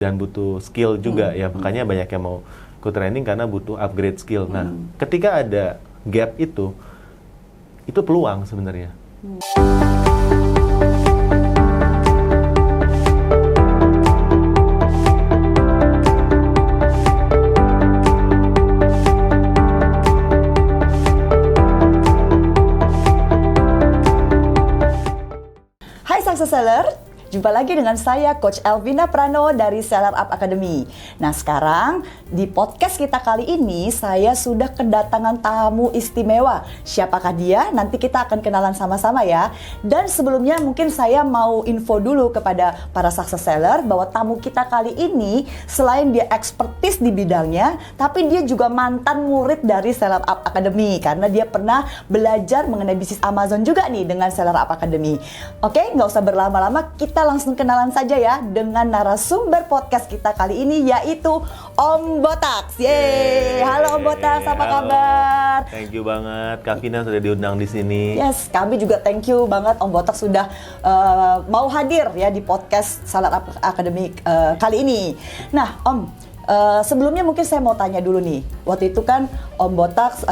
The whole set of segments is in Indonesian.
dan butuh skill juga ya, makanya banyak yang mau ikut training karena butuh upgrade skill. Nah, ketika ada gap itu peluang sebenarnya. Hai Success Seller, jumpa lagi dengan saya Coach Elvina Prano dari Seller Up Academy. Nah sekarang di podcast kita kali ini saya sudah kedatangan tamu istimewa. Siapakah dia? Nanti kita akan kenalan sama-sama ya. Dan sebelumnya mungkin saya mau info dulu kepada para Success Seller bahwa tamu kita kali ini selain dia expertise di bidangnya, tapi dia juga mantan murid dari Seller Up Academy karena dia pernah belajar mengenai bisnis Amazon juga nih dengan Seller Up Academy. Oke, nggak usah berlama-lama, kita langsung kenalan saja ya dengan narasumber podcast kita kali ini yaitu Om Botax. Yeay, halo Om Botax, apa kabar? Thank you banget, Kak Vina sudah diundang di sini. Yes, kami juga thank you banget Om Botax sudah mau hadir ya di podcast Seller Up Academy kali ini. Nah Om, sebelumnya mungkin saya mau tanya dulu nih. Waktu itu kan Om Botax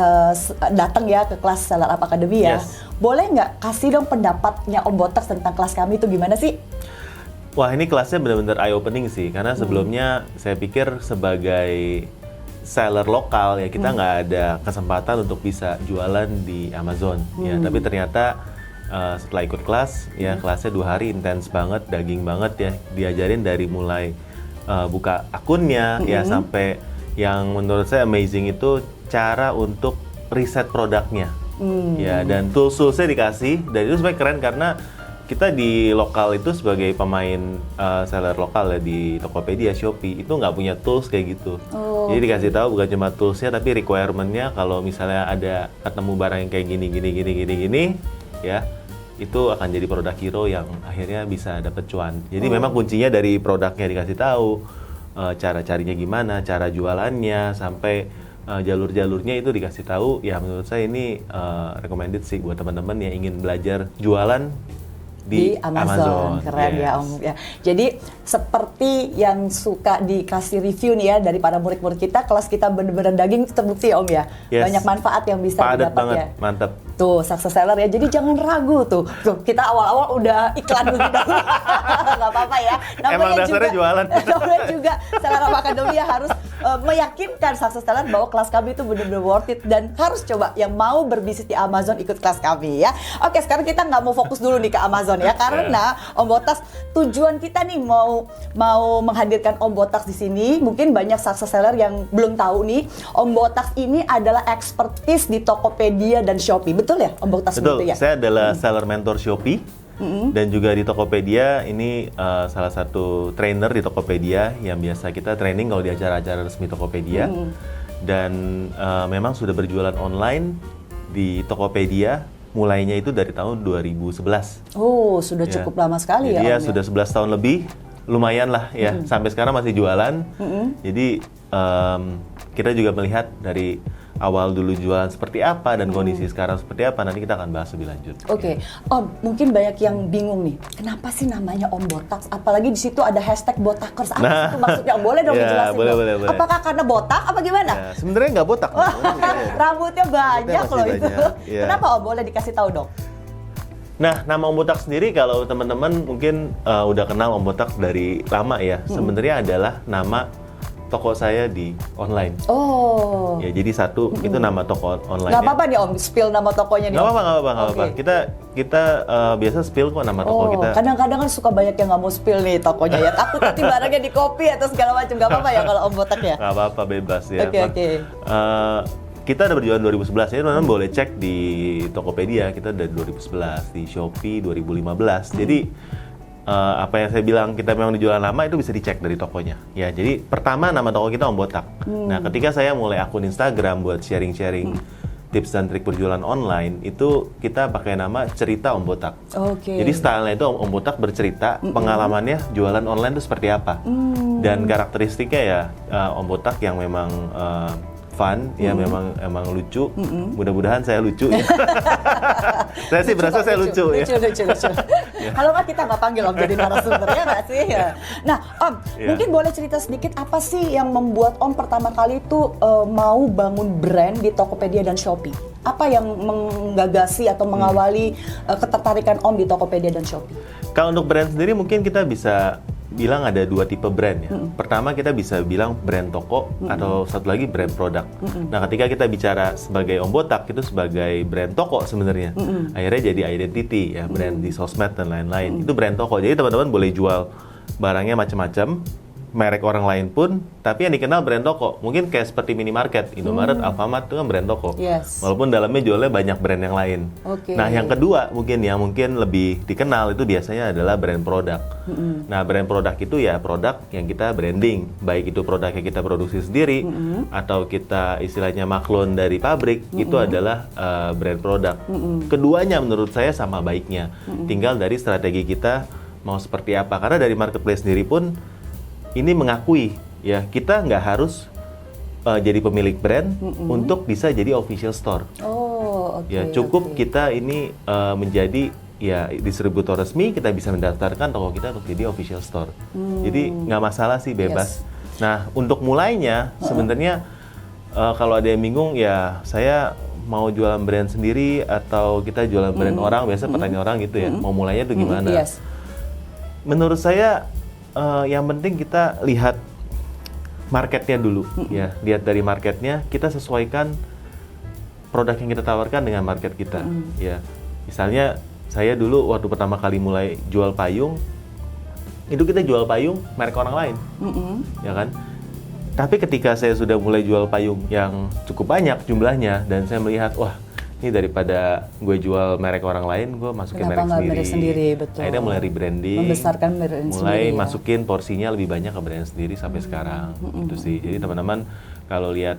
datang ya ke kelas Seller Up Academy ya. Yes. Boleh nggak kasih dong pendapatnya Om Botax tentang kelas kami itu gimana sih? Wah, ini kelasnya benar-benar eye-opening sih, karena sebelumnya saya pikir sebagai seller lokal ya kita nggak ada kesempatan untuk bisa jualan di Amazon ya. Tapi ternyata setelah ikut kelas ya, kelasnya 2 hari intens banget, daging banget ya, diajarin dari mulai buka akunnya ya sampai yang menurut saya amazing itu cara untuk riset produknya ya, dan tools-toolsnya dikasih, dan itu sebenarnya keren karena kita di lokal itu sebagai pemain seller lokal ya di Tokopedia, Shopee itu nggak punya tools kayak gitu. Jadi dikasih tahu bukan cuma toolsnya tapi requirement-nya, kalau misalnya ada ketemu barang yang kayak gini ya, itu akan jadi produk hero yang akhirnya bisa dapet cuan. Jadi memang kuncinya dari produknya dikasih tahu, cara carinya gimana, cara jualannya, sampai jalur-jalurnya itu dikasih tahu. Ya menurut saya ini recommended sih buat teman-teman yang ingin belajar jualan di Amazon. Keren ya Om ya. Jadi seperti yang suka dikasih review nih ya dari para murid-murid kita, kelas kita bener-bener daging, terbukti ya Om ya. Yes. Banyak manfaat yang bisa Padat didapat banget, ya. mantap. Tuh, Success Seller ya. Jadi jangan ragu tuh. Kita awal-awal udah iklan dulu. Nggak apa-apa ya. Emang dasarnya jualan. Namanya juga Seller Up Academy ya, harus meyakinkan Success Seller bahwa kelas kami itu benar-benar worth it, dan harus coba yang mau berbisnis di Amazon ikut kelas kami ya. Oke, sekarang kita nggak mau fokus dulu nih ke Amazon ya, karena Om Botax, tujuan kita nih mau menghadirkan Om Botax di sini. Mungkin banyak Success Seller yang belum tahu nih, Om Botax ini adalah expertise di Tokopedia dan Shopee. Betul ya Om Botax? Betul, ya? saya adalah seller mentor Shopee dan juga di Tokopedia. Ini salah satu trainer di Tokopedia yang biasa kita training kalau di acara-acara resmi Tokopedia. Dan memang sudah berjualan online di Tokopedia mulainya itu dari tahun 2011. Oh, sudah cukup lama sekali. Jadi ya Om, sudah 11 tahun lebih, lumayan lah ya, sampai sekarang masih jualan. Jadi kita juga melihat dari awal dulu jualan seperti apa dan kondisi sekarang seperti apa, nanti kita akan bahas lebih lanjut. Oke. Om, mungkin banyak yang bingung nih, kenapa sih namanya Om Botax? Apalagi di situ ada hashtag Botakers. Apa sih itu maksudnya? Boleh dong dijelasin dong. Boleh. Apakah karena botak apa gimana? Ya, sebenarnya nggak botak. Rambutnya banyak loh itu. Banyak, ya. Kenapa Om? Boleh dikasih tahu dong. Nah, nama Om Botax sendiri kalau teman-teman mungkin udah kenal Om Botax dari lama ya. Sebenarnya adalah nama toko saya di online. Oh. Ya, jadi satu itu nama toko online. Nggak apa-apa nih Om, spill nama tokonya nih. Nggak apa-apa. Kita biasa spill kok nama toko kita. Kadang-kadang kan suka banyak yang nggak mau spill nih tokonya ya. Takut nanti barangnya di copy atau segala macam. Nggak apa-apa ya kalau Om Botax ya? Nggak apa-apa, bebas ya. Oke. Kita udah berjualan 2011, jadi teman-teman boleh cek di Tokopedia, kita udah 2011, di Shopee 2015. Jadi apa yang saya bilang kita memang dijualan lama itu bisa dicek dari tokonya. Ya, jadi pertama nama toko kita Om Botax. Nah, ketika saya mulai akun Instagram buat sharing-sharing tips dan trik berjualan online, itu kita pakai nama Cerita Om Botax. Jadi stylenya itu Om Botax bercerita pengalamannya jualan online itu seperti apa. Dan karakteristiknya ya Om Botax yang memang fun, ya memang lucu. Mudah-mudahan saya lucu. Ya. Saya sih berasa saya lucu ya. Lucu. Kalau nggak kita nggak panggil Om jadi narasumber, ya nggak sih? Ya. Nah, Om, Iya. mungkin boleh cerita sedikit apa sih yang membuat Om pertama kali itu mau bangun brand di Tokopedia dan Shopee? Apa yang menggagasi atau mengawali ketertarikan Om di Tokopedia dan Shopee? Kalau untuk brand sendiri mungkin kita bisa bilang ada 2 tipe brand ya. Pertama kita bisa bilang brand toko atau satu lagi brand produk. Nah ketika kita bicara sebagai Om Botak itu sebagai brand toko sebenarnya. Akhirnya jadi identity ya, brand di sosmed dan lain-lain. Itu brand toko. Jadi teman-teman boleh jual barangnya macam-macam, merek orang lain pun, tapi yang dikenal brand toko. Mungkin kayak seperti minimarket, Indomaret, Alfamart itu kan brand toko. Yes. Walaupun dalamnya jualnya banyak brand yang lain. Oke. Nah, yang kedua mungkin lebih dikenal itu biasanya adalah brand produk. Nah, brand produk itu ya produk yang kita branding, baik itu produk yang kita produksi sendiri atau kita istilahnya maklon dari pabrik, itu adalah brand produk. Keduanya menurut saya sama baiknya. Tinggal dari strategi kita mau seperti apa. Karena dari marketplace sendiri pun ini mengakui ya kita nggak harus jadi pemilik brand untuk bisa jadi official store. Oh, oke. Ya cukup oke. kita ini menjadi ya distributor resmi, kita bisa mendaftarkan toko kita untuk jadi official store. Jadi nggak masalah sih, bebas. Nah untuk mulainya sebenarnya kalau ada yang bingung ya saya mau jualan brand sendiri atau kita jualan brand orang, biasa pertanyaan orang gitu ya, mau mulainya tuh gimana? Yes. Menurut saya yang penting kita lihat marketnya dulu ya, lihat dari marketnya, kita sesuaikan produk yang kita tawarkan dengan market kita ya. Misalnya saya dulu waktu pertama kali mulai jual payung, itu kita jual payung merek orang lain, ya kan. Tapi ketika saya sudah mulai jual payung yang cukup banyak jumlahnya dan saya melihat wah ini daripada gue jual merek orang lain, gue masukin Kenapa nggak merek merek sendiri, betul. Akhirnya mulai rebranding, Membesarkan brand mulai sendiri, ya. masukin porsinya lebih banyak ke brand sendiri sampai sekarang. Itu sih. Jadi teman-teman kalau lihat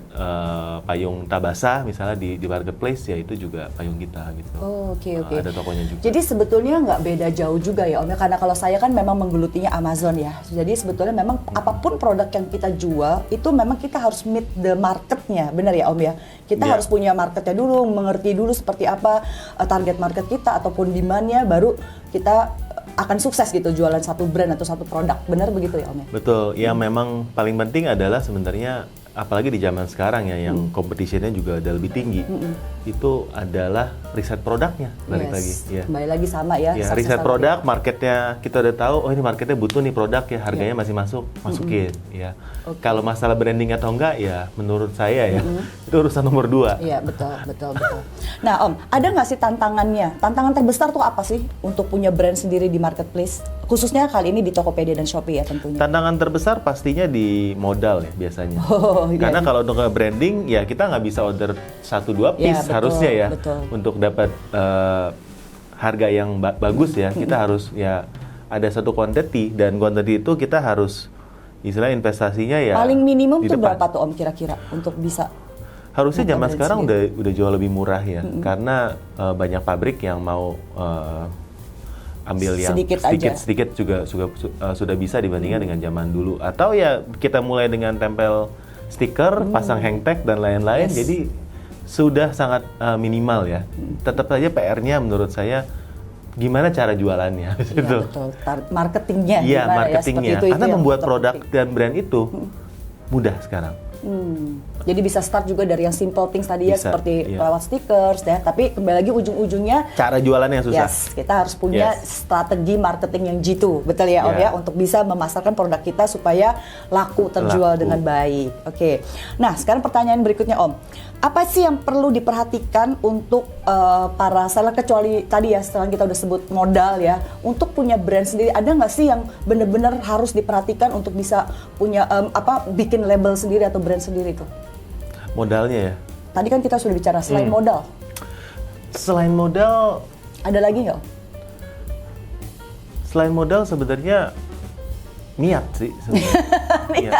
payung Tabasa misalnya di marketplace ya itu juga payung kita gitu. Oh, oke. Ada tokonya juga. Jadi sebetulnya nggak beda jauh juga ya Om ya, karena kalau saya kan memang menggelutinya Amazon ya. Jadi sebetulnya memang apapun produk yang kita jual itu memang kita harus meet the marketnya, benar ya Om ya. Kita Ya. harus punya marketnya dulu, mengerti dulu seperti apa target market kita ataupun demand-nya, baru kita akan sukses gitu jualan satu brand atau satu produk. Benar begitu ya Om ya? Betul. Yang memang paling penting adalah sebenarnya apalagi di zaman sekarang ya yang competition-nya juga ada lebih tinggi. Itu adalah riset produknya balik lagi ya. Kembali lagi sama ya. Ya, sukses riset tadi. produk, marketnya kita udah tahu, oh ini marketnya butuh nih produk ya, harganya masih masuk, masukin ya. Kalau masalah branding atau enggak ya, menurut saya ya, itu urusan nomor 2. Iya, betul. Nah Om, ada nggak sih tantangannya? Tantangan terbesar tuh apa sih untuk punya brand sendiri di marketplace? Khususnya kali ini di Tokopedia dan Shopee ya tentunya. Tantangan terbesar pastinya di modal ya biasanya. Oh, iya. Karena kalau untuk branding ya kita nggak bisa order 1-2 piece Ya, betul, harusnya ya. betul. Untuk dapat harga yang bagus ya, kita harus ya ada satu quantity dan quantity itu kita harus istilah investasinya ya. Paling minimum di tuh depan. berapa tuh Om kira-kira untuk bisa? Harusnya Buka zaman brand sekarang sendiri. udah jauh lebih murah ya, karena banyak pabrik yang mau ambil yang Sedikit aja. sedikit juga sudah bisa dibandingkan dengan zaman dulu. Atau ya kita mulai dengan tempel stiker, pasang hang tag dan lain-lain, Yes. jadi sudah sangat minimal ya. Tetap saja PR-nya menurut saya gimana cara jualannya Iya, gitu. betul. Marketingnya Iya, gimana marketingnya. ya? Seperti itu Karena yang membuat terpenting. produk dan brand itu mudah sekarang. Jadi bisa start juga dari yang simple things tadi ya, Bisa, seperti iya. lewat stickers ya. Tapi kembali lagi ujung-ujungnya Cara jualannya yang susah. yes, kita harus punya Yes. strategi marketing yang jitu, betul ya Om Ya. ya, untuk bisa memasarkan produk kita supaya laku terjual Laku. dengan baik. Oke, nah sekarang pertanyaan berikutnya Om, apa sih yang perlu diperhatikan untuk para seller, kecuali tadi ya setelah kita udah sebut modal ya, untuk punya brand sendiri, ada nggak sih yang benar-benar harus diperhatikan untuk bisa punya bikin label sendiri atau brand sendiri tuh? Modalnya ya. Tadi kan kita sudah bicara selain modal, Selain modal, ada lagi nggak Om? selain modal sebenarnya niat sih sebenarnya.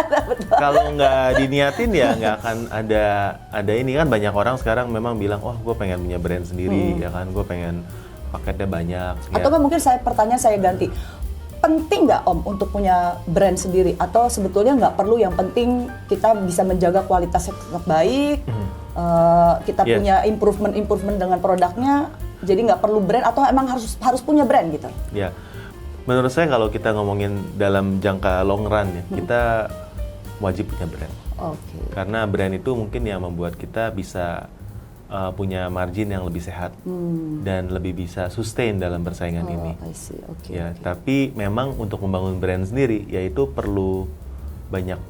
Kalau nggak diniatin ya nggak akan ada ini kan. Banyak orang sekarang memang bilang, wah gue pengen punya brand sendiri ya kan, gue pengen paketnya banyak. Atau kan mungkin pertanyaan saya ganti, penting nggak Om untuk punya brand sendiri, atau sebetulnya nggak perlu, yang penting kita bisa menjaga kualitasnya tetap baik, kita Yes. punya improvement dengan produknya, Jadi nggak perlu brand atau emang harus punya brand gitu? Ya, menurut saya kalau kita ngomongin dalam jangka long run ya, kita wajib punya brand. Oke. Karena brand itu mungkin yang membuat kita bisa punya margin yang lebih sehat dan lebih bisa sustain dalam persaingan ini. I see. Oke. Ya, tapi memang untuk membangun brand sendiri, yaitu perlu banyak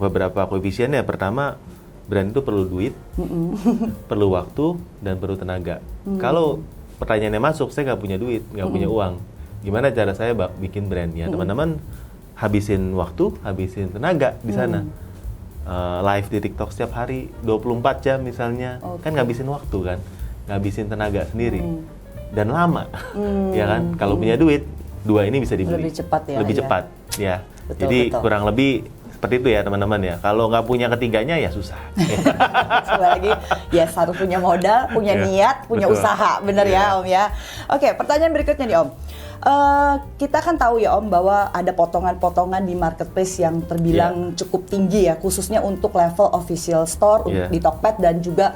beberapa koefisiennya. Pertama, brand itu perlu duit, perlu waktu, dan perlu tenaga. Kalau pertanyaannya masuk, saya nggak punya duit, nggak punya uang. Gimana cara saya bikin brand? Ya, teman-teman habisin waktu, habisin tenaga di sana. Live di TikTok setiap hari, 24 jam misalnya. Kan ngabisin waktu kan, ngabisin tenaga sendiri. Dan lama, ya kan? Kalau punya duit, dua ini bisa dibeli. Lebih cepat ya. Lebih cepat, ya. Betul, Jadi betul. kurang lebih seperti itu ya teman-teman ya. Kalau nggak punya ketiganya ya susah. Sekali lagi, ya harus punya modal, punya Iya, niat, punya betul. usaha, bener ya Iya. Om ya. Oke, pertanyaan berikutnya nih Om. Kita kan tahu ya Om bahwa ada potongan-potongan di marketplace yang terbilang cukup tinggi ya, khususnya untuk level official store di Tokped dan juga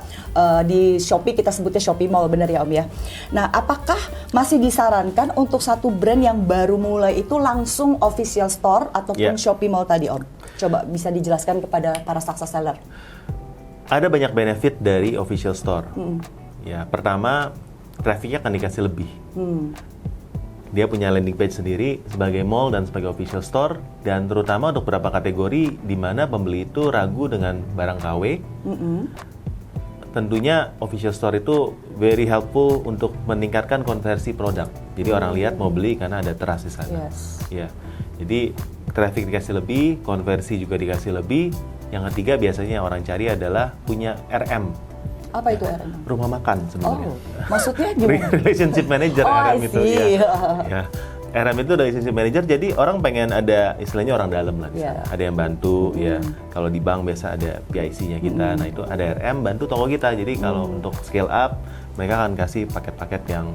di Shopee, kita sebutnya Shopee Mall, bener ya Om ya. Nah, apakah masih disarankan untuk satu brand yang baru mulai itu langsung official store ataupun Shopee Mall tadi Om? Coba bisa dijelaskan kepada para success seller. Ada banyak benefit dari official store. Ya, pertama, trafficnya akan dikasih lebih. Dia punya landing page sendiri sebagai mall dan sebagai official store, dan terutama untuk beberapa kategori di mana pembeli itu ragu dengan barang KW. Tentunya official store itu very helpful untuk meningkatkan konversi produk. Jadi orang lihat mau beli karena ada teras di sana. Ya. Jadi traffic dikasih lebih, konversi juga dikasih lebih. Yang ketiga biasanya orang cari adalah punya RM. Apa itu RM? Rumah makan sebenarnya. Maksudnya gimana? Relationship manager RM itu. Ya. RM itu relationship manager, jadi orang pengen ada istilahnya orang dalam lah. Ada yang bantu, ya. Kalau di bank biasa ada PIC-nya kita. Nah itu ada RM bantu toko kita. Jadi kalau untuk scale up, mereka akan kasih paket-paket yang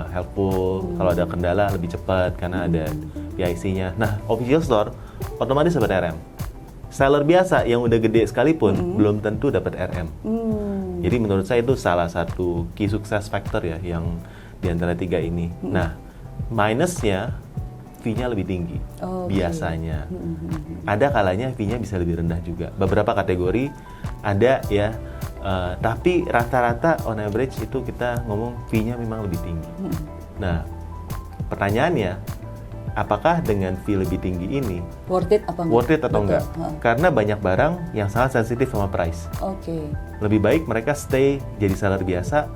helpful. Kalau ada kendala lebih cepat karena ada PIC-nya. Nah, official store otomatis dapat RM. Seller biasa yang udah gede sekalipun belum tentu dapat RM. Jadi menurut saya itu salah satu key success factor ya yang di antara tiga ini. Nah, minusnya fee-nya lebih tinggi biasanya. Ada kalanya fee-nya bisa lebih rendah juga. Beberapa kategori ada ya. Tapi rata-rata on average itu kita ngomong fee-nya memang lebih tinggi. Nah, pertanyaannya, apakah dengan fee lebih tinggi ini worth it apa enggak? Worth it atau enggak? Karena banyak barang yang sangat sensitif sama price. Lebih baik mereka stay jadi seller biasa,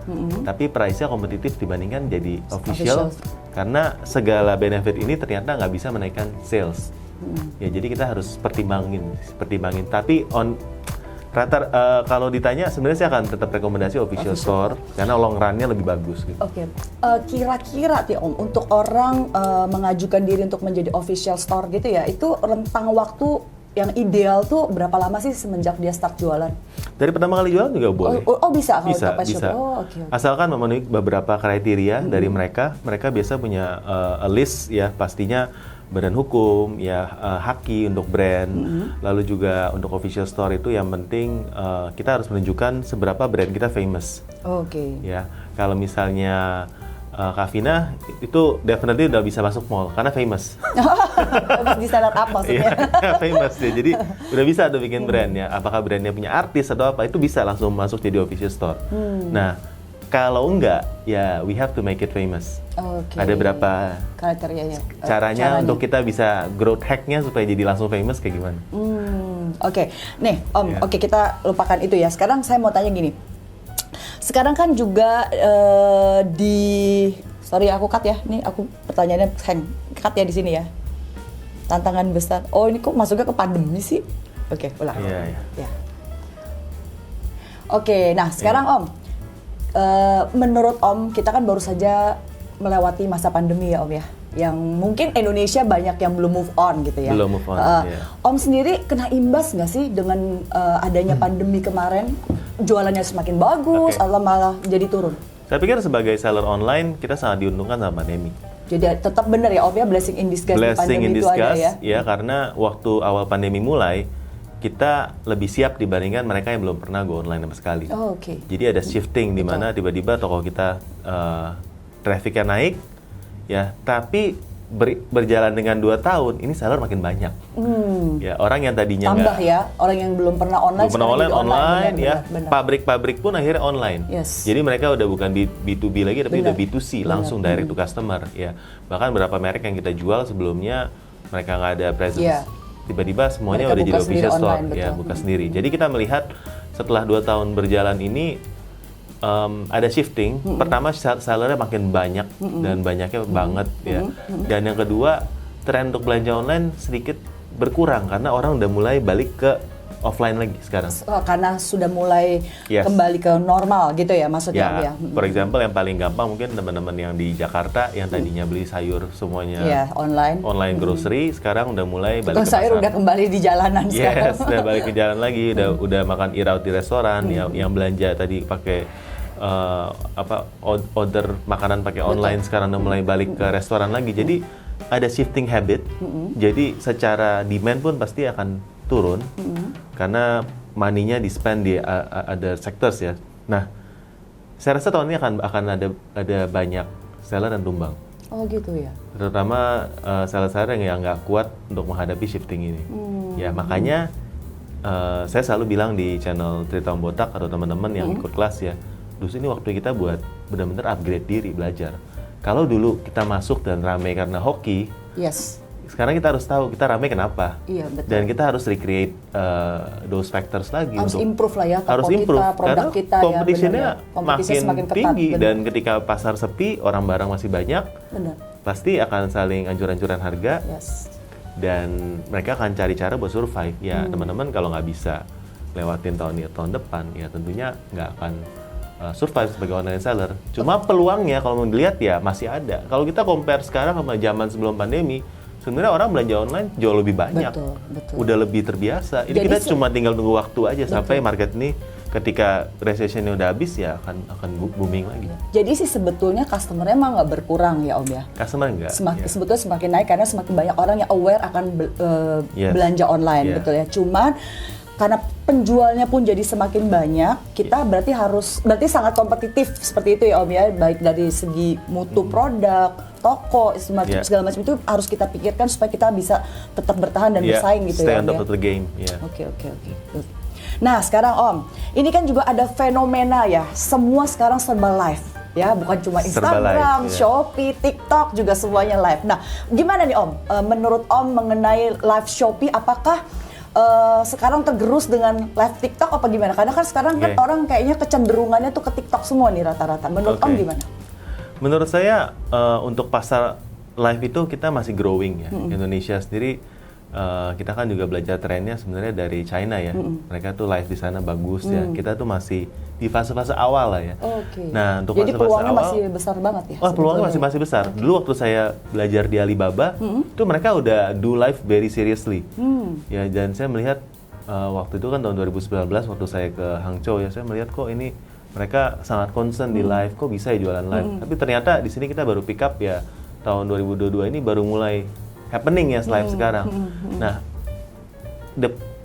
tapi price-nya kompetitif dibandingkan jadi official. Karena segala benefit ini ternyata nggak bisa menaikkan sales. Ya, jadi kita harus pertimbangin. Tapi kalau ditanya sebenarnya saya akan tetap rekomendasi official store karena long run-nya lebih bagus gitu. Kira-kira Om untuk orang mengajukan diri untuk menjadi official store gitu ya, itu rentang waktu yang ideal tuh berapa lama sih semenjak dia start jualan? Dari pertama kali jualan juga boleh. Bisa kalau bisa. Okay. Asalkan memenuhi beberapa kriteria dari mereka biasa punya a list ya, pastinya badan hukum, ya haki untuk brand, lalu juga untuk official store itu yang penting kita harus menunjukkan seberapa brand kita famous. Ya, kalau misalnya Kak Vina itu definitely udah bisa masuk mall karena famous. Di seller up maksudnya. Famous ya, jadi udah bisa tuh bikin brand ya. Apakah brandnya punya artis atau apa itu bisa langsung masuk jadi official store. Nah, kalau enggak, ya we have to make it famous. Ada berapa kriterianya? Caranya untuk kita bisa growth hack-nya supaya jadi langsung famous kayak gimana? Nih Om, kita lupakan itu ya. Sekarang saya mau tanya gini. Sekarang kan juga sorry aku cut ya. Nih aku pertanyaannya cut ya di sini ya. Tantangan besar. Oh ini kok masuknya ke pandemi sih? Ulang. Iya. Nah sekarang Om. Menurut Om, kita kan baru saja melewati masa pandemi ya Om ya, yang mungkin Indonesia banyak yang belum move on gitu ya. Belum move on, Om sendiri kena imbas nggak sih dengan adanya pandemi kemarin? Jualannya semakin bagus atau malah jadi turun? Saya pikir sebagai seller online, kita sangat diuntungkan sama pandemi. Jadi tetap benar ya Om ya, blessing in disguise di pandemi itu ada ya? Ya, karena waktu awal pandemi mulai, kita lebih siap dibandingkan mereka yang belum pernah go online sama sekali. Oh, oke. Jadi ada shifting di mana tiba-tiba toko kita trafficnya naik, ya, tapi berjalan dengan 2 tahun, ini seller makin banyak. Ya, orang yang tadinya tambah ya, orang yang belum pernah online, belum pernah online, benar, ya, benar. pabrik-pabrik pun akhirnya online. Yes. Jadi mereka udah bukan B2B lagi, tapi Benar. udah B2C, langsung direct to customer. Ya, bahkan beberapa merek yang kita jual sebelumnya mereka nggak ada presence. Yeah. Tiba-tiba semuanya Mereka udah jadi buka sendiri official store, online, ya, betul. buka sendiri. Jadi kita melihat setelah 2 tahun berjalan ini ada shifting. Pertama sellernya makin banyak dan banyaknya banget, ya. Dan yang kedua, tren untuk belanja online sedikit berkurang karena orang udah mulai balik ke offline lagi sekarang. Karena sudah mulai Yes. kembali ke normal gitu ya maksudnya Om, ya. For example yang paling gampang mungkin teman-teman yang di Jakarta yang tadinya beli sayur semuanya Iya, online. grocery, sekarang udah mulai balik Tukang ke sayur pasar. udah kembali di jalanan sekarang. Yes, udah balik ke jalan lagi, udah makan eat out di restoran, yang belanja tadi pakai order makanan pakai online sekarang udah mulai balik ke restoran lagi. Jadi ada shifting habit. Jadi secara demand pun pasti akan turun karena money-nya di-spend di other sectors, ya. Nah, saya rasa tahun ini akan ada banyak seller yang tumbang. Oh gitu ya. Terutama seller-seller yang nggak kuat untuk menghadapi shifting ini. Ya, makanya saya selalu bilang di channel Cerita Om Botak atau teman-teman yang ikut kelas, ya, justru ini waktu kita buat benar-benar upgrade diri, belajar. Kalau dulu kita masuk dan ramai karena hoki, Yes. sekarang kita harus tahu kita ramai kenapa. Iya, betul. Dan kita harus recreate those factors lagi. Harus untuk improve lah ya toko harus kita, improve produk karena kita ya, competition-nya benar ya. Kompetisinya makin semakin ketat, tinggi, benar. dan ketika pasar sepi, orang barang masih banyak, Benar. pasti akan saling ancur-ancuran harga. Yes. Dan mereka akan cari cara buat survive. Ya, teman-teman kalau nggak bisa lewatin tahun depan, ya tentunya nggak akan survive sebagai online seller. Cuma peluangnya kalau mau dilihat ya masih ada. Kalau kita compare sekarang sama zaman sebelum pandemi, sebenarnya orang belanja online jauh lebih banyak. Betul, betul. Udah lebih terbiasa. Ini Jadi kita cuma tinggal tunggu waktu aja sampai market ini ketika recession-nya udah habis, ya akan booming lagi. Jadi sih sebetulnya customer-nya emang nggak berkurang ya Om ya. Customer enggak. Sebetulnya semakin naik karena semakin banyak orang yang aware akan Yes. belanja online, Yeah. betul ya. Cuman karena penjualnya pun jadi semakin banyak, kita berarti sangat kompetitif seperti itu ya Om ya, baik dari segi mutu produk, toko, Yeah. segala macam itu harus kita pikirkan supaya kita bisa tetap bertahan dan Yeah, bersaing gitu stay ya on Om top ya. of the game. Yeah. Oke. Good. Nah sekarang Om, ini kan juga ada fenomena ya, semua sekarang serba live. Ya, bukan cuma Serba Instagram, live, ya. Shopee, TikTok juga semuanya live. Nah, gimana nih Om? Menurut Om mengenai live Shopee, apakah sekarang tergerus dengan live TikTok apa gimana? Karena kan sekarang kan Oke. orang kayaknya kecenderungannya tuh ke TikTok semua nih rata-rata. Menurut Om Oke. gimana? Menurut saya untuk pasar live itu kita masih growing, ya. Indonesia sendiri kita kan juga belajar trennya sebenarnya dari China, ya. Mereka tuh live di sana bagus, ya. Kita tuh masih di fase-fase awal lah, ya. Oke. Nah, untuk Jadi fase-fase peluangnya awal, masih besar banget ya? wah, peluangnya sebetulnya? masih besar. Dulu waktu saya belajar di Alibaba, itu mereka udah do live very seriously. Ya, dan saya melihat waktu itu kan tahun 2019 waktu saya ke Hangzhou, ya, saya melihat kok ini mereka sangat concern di live, kok bisa ya jualan live. Tapi ternyata di sini kita baru pick up, ya, tahun 2022 ini baru mulai happening ya live sekarang. Nah,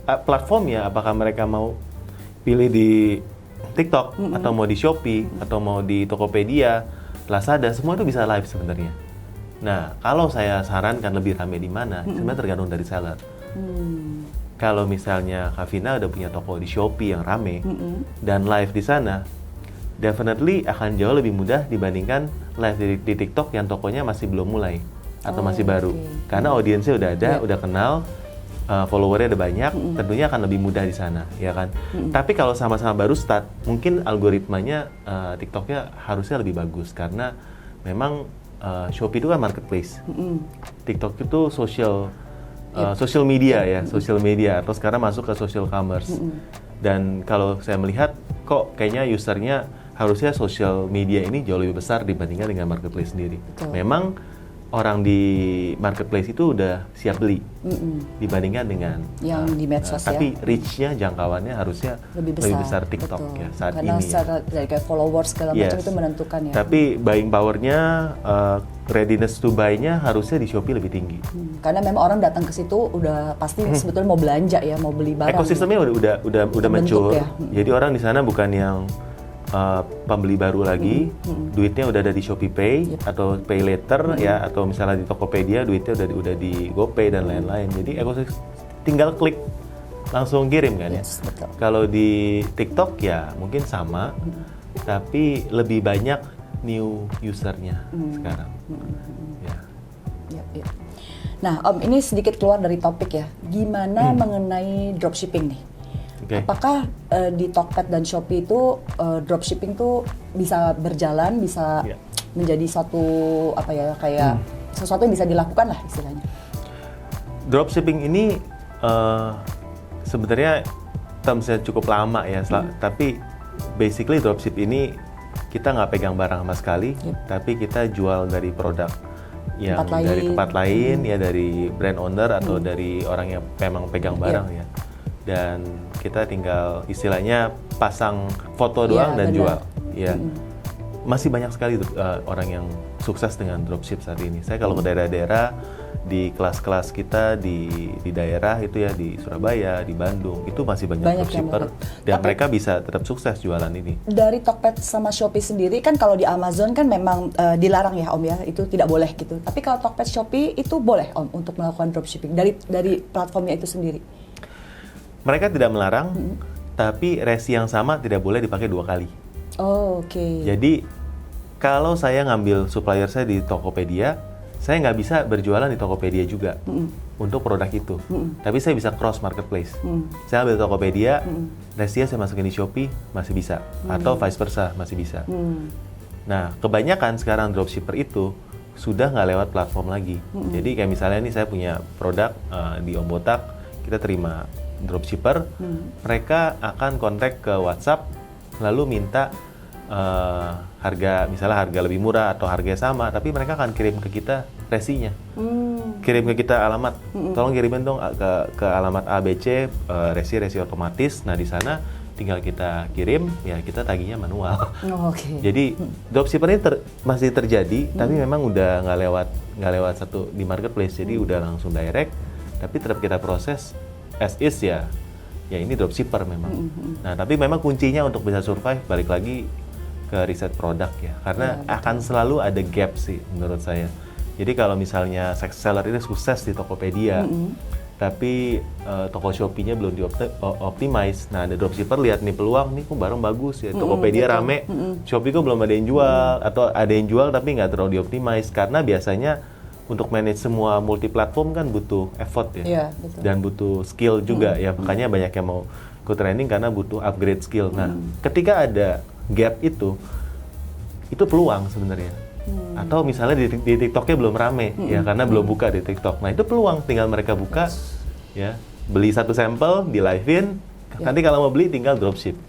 platformnya apakah mereka mau pilih di TikTok atau mau di Shopee atau mau di Tokopedia, Lazada, semua itu bisa live sebenarnya. Nah, kalau saya sarankan lebih ramai di mana, sebenarnya tergantung dari seller. Kalau misalnya Kavina udah punya toko di Shopee yang rame dan live di sana, definitely akan jauh lebih mudah dibandingkan live di TikTok yang tokonya masih belum mulai atau masih baru. Karena audiensnya udah ada, udah kenal, followernya ada banyak, tentunya akan lebih mudah di sana, ya kan. Tapi kalau sama-sama baru start, mungkin algoritmanya TikToknya harusnya lebih bagus karena memang Shopee itu kan marketplace, TikTok itu social media, ya, social media, atau sekarang masuk ke social commerce. Dan kalau saya melihat, kok kayaknya usernya harusnya social media ini jauh lebih besar dibandingkan dengan marketplace sendiri. Betul. Memang orang di marketplace itu udah siap beli dibandingkan dengan yang di medsos tapi reach-nya, jangkauannya harusnya lebih besar TikTok. Betul. Ya saat karena ini. secara dari kayak followers segala macam itu menentukan ya. Tapi buying power-nya, readiness to buy-nya harusnya di Shopee lebih tinggi. Karena memang orang datang ke situ udah pasti sebetulnya mau belanja ya, mau beli barang. Ekosistemnya udah mature. Ya. Jadi orang di sana bukan yang pembeli baru lagi, duitnya udah ada di Shopee Pay atau Pay Later ya, atau misalnya di Tokopedia duitnya udah di GoPay dan lain-lain. Jadi ekosistem tinggal klik langsung kirim kan ya. Yes, betul. Kalau di TikTok ya mungkin sama, tapi lebih banyak new usernya sekarang. Ya. Ya. Nah, Om, ini sedikit keluar dari topik ya. Gimana mengenai dropshipping nih? Okay. Apakah di Tokped dan Shopee itu dropshipping tuh bisa berjalan, bisa menjadi satu apa ya, kayak sesuatu yang bisa dilakukan lah istilahnya? Dropshipping ini sebenarnya termsnya cukup lama ya, tapi basically dropship ini kita nggak pegang barang sama sekali, tapi kita jual dari produk yang dari tempat lain ya, dari brand owner atau dari orang yang memang pegang barang ya. Dan kita tinggal istilahnya pasang foto doang dan jual. Ya, masih banyak sekali orang yang sukses dengan dropship saat ini. Saya kalau ke daerah-daerah, di kelas-kelas kita di daerah itu ya, di Surabaya, di Bandung, itu masih banyak dropshipper dan mereka bisa tetap sukses jualan ini. Dari Tokped sama Shopee sendiri kan, kalau di Amazon kan memang dilarang ya Om ya, itu tidak boleh gitu. Tapi kalau Tokped Shopee itu boleh Om untuk melakukan dropshipping dari platformnya itu sendiri. Mereka tidak melarang, tapi resi yang sama tidak boleh dipakai 2 kali. Oh, oke. Jadi kalau saya ngambil supplier saya di Tokopedia, saya nggak bisa berjualan di Tokopedia juga untuk produk itu. Tapi saya bisa cross marketplace. Saya ambil Tokopedia, resinya saya masukin di Shopee, masih bisa. Atau vice versa, masih bisa. Nah, kebanyakan sekarang dropshipper itu sudah nggak lewat platform lagi. Jadi kayak misalnya nih, saya punya produk di Om Botak, kita terima dropshipper, mereka akan kontak ke WhatsApp, lalu minta harga, misalnya harga lebih murah atau harga sama, tapi mereka akan kirim ke kita resinya, kirim ke kita alamat, tolong kirimin dong ke alamat ABC, resi otomatis. Nah di sana tinggal kita kirim, ya kita tagihnya manual. Jadi dropshipper ini masih terjadi, tapi memang udah nggak lewat satu di marketplace, jadi udah langsung direct, tapi tetap kita proses as is ya ini dropshipper memang. Nah, tapi memang kuncinya untuk bisa survive balik lagi ke riset produk ya, karena akan selalu ada gap sih menurut saya. Jadi kalau misalnya seller ini sukses di Tokopedia, tapi toko Shopee-nya belum di-optimize, nah ada dropshipper lihat nih peluang, nih kok barang bagus ya, Tokopedia rame, Shopee kok belum ada yang jual, atau ada yang jual tapi nggak terlalu di-optimize, karena biasanya untuk manage semua multi platform kan butuh effort ya, dan butuh skill juga ya, makanya banyak yang mau ikut training karena butuh upgrade skill. Nah, ketika ada gap itu peluang sebenarnya. Atau misalnya di TikToknya belum rame ya, karena belum buka di TikTok. Nah itu peluang, tinggal mereka buka ya, beli satu sampel, di live-in, nanti kalau mau beli tinggal dropship.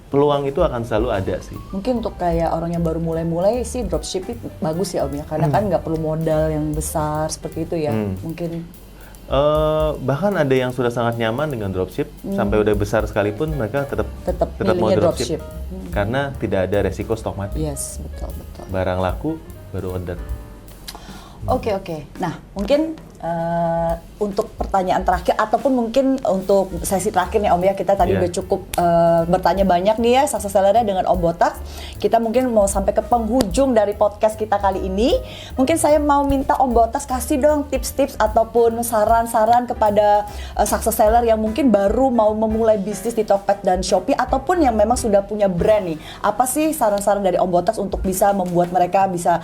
Peluang itu akan selalu ada sih. Mungkin untuk kayak orang yang baru mulai-mulai sih dropship itu bagus ya Om ya, karena kan nggak perlu modal yang besar seperti itu ya. Mungkin bahkan ada yang sudah sangat nyaman dengan dropship, sampai udah besar sekalipun mereka tetap mau dropship. Karena tidak ada resiko stok mati. Yes, betul. Barang laku baru order. Oke. Nah, mungkin untuk pertanyaan terakhir ataupun mungkin untuk sesi terakhir nih Om ya, kita tadi udah cukup bertanya banyak nih ya success sellernya dengan Om Botak. Kita mungkin mau sampai ke penghujung dari podcast kita kali ini. Mungkin saya mau minta Om Botak kasih dong tips-tips ataupun saran-saran kepada success seller yang mungkin baru mau memulai bisnis di Tokped dan Shopee, ataupun yang memang sudah punya brand nih. Apa sih saran-saran dari Om Botak untuk bisa membuat mereka bisa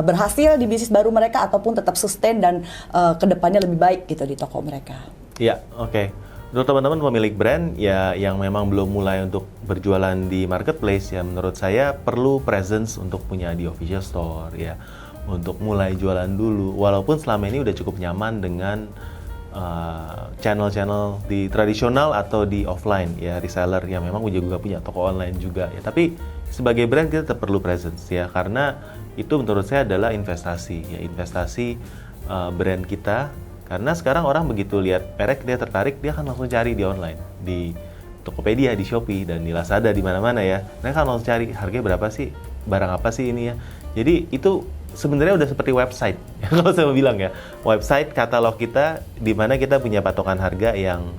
berhasil di bisnis baru mereka, ataupun tetap sustain dan kedepannya lebih baik gitu di toko mereka? Iya, oke. Untuk teman-teman pemilik brand ya yang memang belum mulai untuk berjualan di marketplace, ya menurut saya perlu presence untuk punya di official store ya, untuk mulai jualan dulu. Walaupun selama ini udah cukup nyaman dengan channel-channel di tradisional atau di offline ya, reseller yang memang juga punya toko online juga ya. Tapi sebagai brand kita tetap perlu presence ya, karena itu menurut saya adalah investasi, ya investasi brand kita. Karena sekarang orang begitu lihat merek dia tertarik, dia akan langsung cari di online, di Tokopedia, di Shopee, dan di Lazada, di mana-mana ya. Mereka akan langsung cari harganya berapa sih, barang apa sih ini ya. Jadi itu sebenarnya udah seperti website, kalau saya mau bilang ya, website katalog kita, di mana kita punya patokan harga yang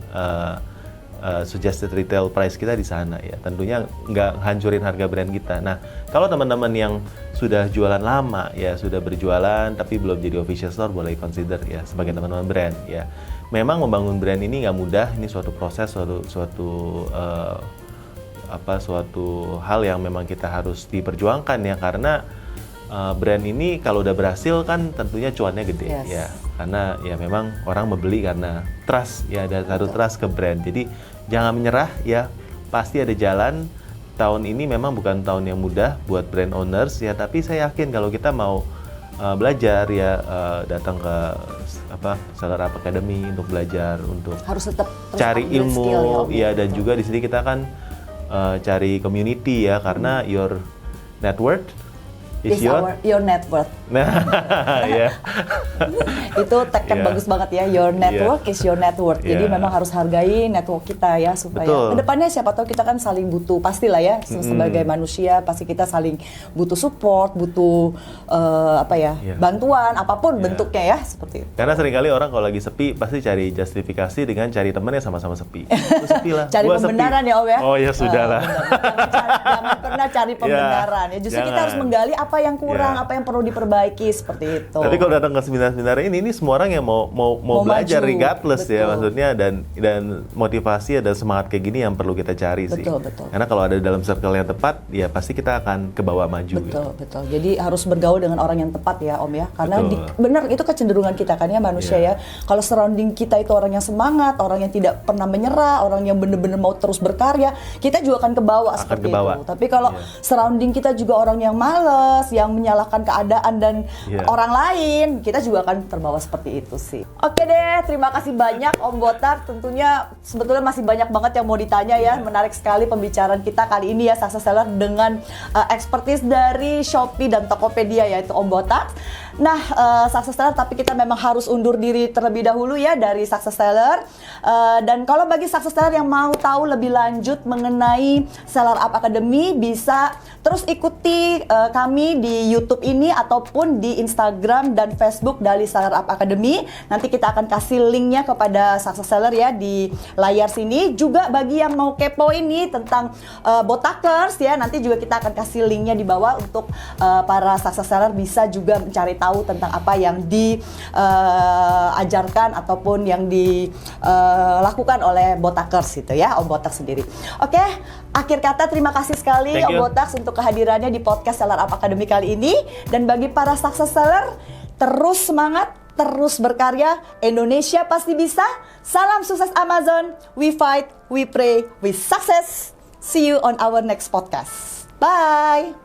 suggested retail price kita di sana ya. Tentunya nggak hancurin harga brand kita. Nah, kalau teman-teman yang sudah jualan lama ya, sudah berjualan tapi belum jadi official store, boleh consider ya sebagai teman-teman brand ya. Memang membangun brand ini nggak mudah, ini suatu proses, suatu hal yang memang kita harus diperjuangkan ya, karena brand ini kalau udah berhasil kan tentunya cuannya gede ya, karena ya memang orang membeli karena trust ya, ada satu trust ke brand. Jadi jangan menyerah ya, pasti ada jalan. Tahun ini memang bukan tahun yang mudah buat brand owners ya, tapi saya yakin kalau kita mau belajar ya, datang ke Seller Up Academy untuk belajar, untuk harus tetap cari ilmu ya, dan juga di sini kita kan cari community ya, karena your net worth is your net worth. Nah, ya. Itu tag yang bagus banget ya, your network is your net worth. Jadi memang harus hargai network kita ya, supaya kedepannya siapa tahu kita kan saling butuh, pastilah ya, sebagai manusia pasti kita saling butuh support, butuh bantuan apapun bentuknya ya, seperti itu. Karena seringkali orang kalau lagi sepi pasti cari justifikasi dengan cari temen yang sama-sama sepi. Itu sepi lah. Cari pembenaran ya Om ya. Oh ya sudahlah. Jangan pernah cari pembenaran ya. Justru kita harus menggali apa yang kurang, apa yang perlu diperbaiki, seperti itu. Tapi kalau datang ke seminar-seminar ini semua orang yang mau belajar maju, regardless ya, maksudnya, dan motivasi dan semangat kayak gini yang perlu kita cari sih. Betul. Karena kalau ada dalam circle yang tepat, ya pasti kita akan ke bawah maju. Betul. Jadi harus bergaul dengan orang yang tepat ya Om ya. Karena benar itu kecenderungan kita kan ya, manusia ya. Kalau surrounding kita itu orang yang semangat, orang yang tidak pernah menyerah, orang yang benar-benar mau terus berkarya, kita juga akan ke bawah seperti itu. Tapi kalau surrounding kita juga orang yang malas, yang menyalahkan keadaan dan orang lain, kita juga akan terbawa seperti itu sih. Oke deh, terima kasih banyak Om Botak. Tentunya sebetulnya masih banyak banget yang mau ditanya ya. Menarik sekali pembicaraan kita kali ini ya, Success Seller, dengan expertise dari Shopee dan Tokopedia, yaitu Om Botak. Nah, Success Seller, tapi kita memang harus undur diri terlebih dahulu ya dari Success Seller. Dan kalau bagi Success Seller yang mau tahu lebih lanjut mengenai Seller Up Academy, bisa terus ikuti kami di YouTube ini ataupun di Instagram dan Facebook dari Seller Up Academy. Nanti kita akan kasih linknya kepada Success Seller ya di layar sini. Juga bagi yang mau kepo ini tentang Botakers ya, nanti juga kita akan kasih linknya di bawah untuk para Success Seller bisa juga mencari tahu tentang apa yang diajarkan ataupun yang dilakukan oleh Botakers gitu ya, Om Botak sendiri. Oke, akhir kata terima kasih sekali Om Botak untuk kehadirannya di podcast Seller Up Academy kali ini. Dan bagi para Success Seller, terus semangat, terus berkarya. Indonesia pasti bisa. Salam sukses Amazon. We fight, we pray, we success. See you on our next podcast. Bye.